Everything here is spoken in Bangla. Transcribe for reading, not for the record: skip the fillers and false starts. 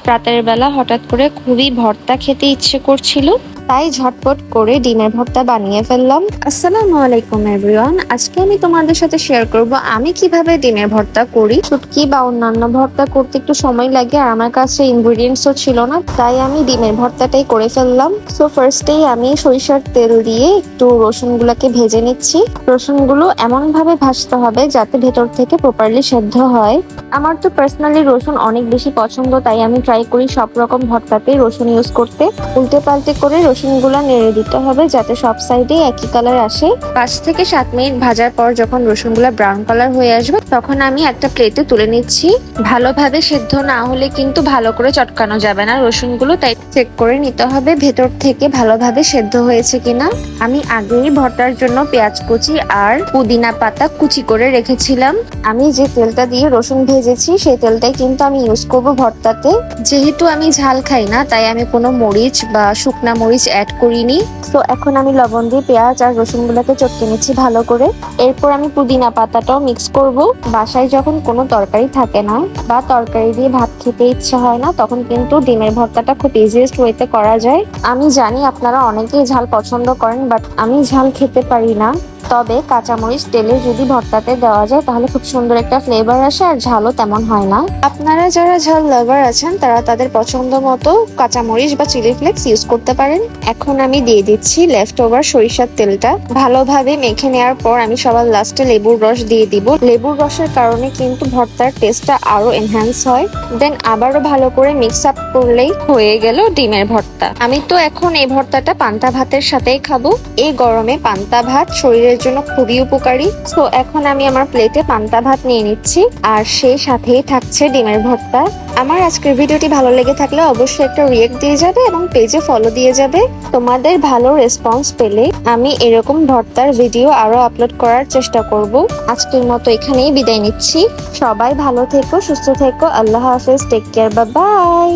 রাতের বেলা হঠাৎ করে খুবই ভর্তা খেতে ইচ্ছে করছিল, তাই ঝটপট করে ডিমের ভর্তা বানিয়ে ফেললাম। আসসালামু আলাইকুম এভরিওয়ান, আজকে আমি তোমাদের সাথে শেয়ার করব আমি কিভাবে ডিমের ভর্তা করি। শুটকি বা অন্যান্য ভর্তা করতে একটু সময় লাগে, আর আমার কাছে ইনগ্রেডিয়েন্টসও ছিল না, তাই আমি ডিমের ভর্তাটাই করে ফেললাম। সো ফার্স্টেই আমি সরিষার তেল দিয়ে একটু রসুনগুলোকে ভেজে নিচ্ছি। রসুনগুলো এমন ভাবে ভাজতে হবে যাতে ভেতর থেকে প্রপারলি সেদ্ধ হয়। আমার তো পার্সোনালি রসুন অনেক বেশি পছন্দ, তাই আমি ট্রাই করি সব রকম ভর্তাতেই রসুন ইউজ করতে। উল্টে পাল্টে করে রসুনগুলো নেড়ে দিতে হবে যাতে সব সাইডে একই কালার আসে। 5 থেকে 7 মিনিট ভাজার পর যখন রসুনগুলো ব্রাউন কালার হয়ে আসবে, তখন আমি একটা প্লেটে তুলে নিচ্ছি। ভালোভাবে সেদ্ধ না হলে কিন্তু ভালো করে চটকানো যাবে না রসুনগুলো, তাই চেক করে নিতে হবে ভেতর থেকে ভালোভাবে সেদ্ধ হয়েছে কিনা। আমি আগেই ভর্তার জন্য পেঁয়াজ কুচি আর পুদিনা পাতা কুচি করে রেখেছিলাম। আমি যে তেলটা দিয়ে রসুন ভেজেছি সেই তেলটাই কিন্তু আমি ইউজ করব ভর্তাতে। যেহেতু আমি ঝাল খাই না, তাই আমি কোনো মরিচ বা শুকনা মরিচ অ্যাড করিনি। তো এখন আমি লবণ দিয়ে পেঁয়াজ আর রসুনগুলোকে চটকে নিচ্ছি ভালো করে। এরপর আমি পুদিনা পাতাটাও মিক্স করব। বাসায় যখন কোনো তরকারি থাকে না বা তরকারি দিয়ে ভাত খেতে ইচ্ছা হয় না, তখন কিন্তু ডিমের ভর্তাটা খুব ইজিয়েস্ট ওয়েতে করা যায়। আমি জানি আপনারা অনেকেই ঝাল পছন্দ করেন, বাট আমি ঝাল খেতে পারি না। তবে কাঁচামরিচ তেলে যদি ভর্তাতে দেওয়া যায় তাহলে খুব সুন্দর একটা ফ্লেভার আসে, আর ঝালও তেমন হয় না। আপনারা যারা ঝাল লাভার আছেন তারা তাদের পছন্দ মতো কাঁচামরিচ বা চিলি ফ্লেক্স ইউজ করতে পারেন। এখন আমি দিয়ে দিচ্ছি লেফট ওভার সরিষার তেলটা। ভালোভাবে মেখে নেওয়ার পর আমি সবার লাস্টে লেবুর রস দিয়ে দিব। লেবুর রসের কারণে কিন্তু ভর্তার টেস্টটা আরো এনহ্যান্স হয়। দেন আবারও ভালো করে মিক্স আপ করলেই হয়ে গেল ডিমের ভর্তা। আমি তো এখন এই ভর্তাটা পান্তা ভাতের সাথেই খাবো। এই গরমে পান্তা ভাত শরীরের জন্য খুবই উপকারী। তো এখন আমি আমার প্লেটে পান্তা ভাত নিয়ে নিচ্ছি, আর সেই সাথেই থাকছে ডিমের ভর্তা। আমার আজকের ভিডিওটি ভালো লেগে থাকলে অবশ্যই একটা রিয়েক্ট দিয়ে যাবে এবং পেজে ফলো দিয়ে যাবে। তোমাদের ভালো রেসপন্স পেলে আমি এরকম ভর্তার ভিডিও আরো আপলোড করার চেষ্টা করব। আজকের মতো এখানেই বিদায় নিচ্ছি। সবাই ভালো থেকো, সুস্থ থেকো। আল্লাহ হাফেজ, টেক কেয়ার, বাই বাই।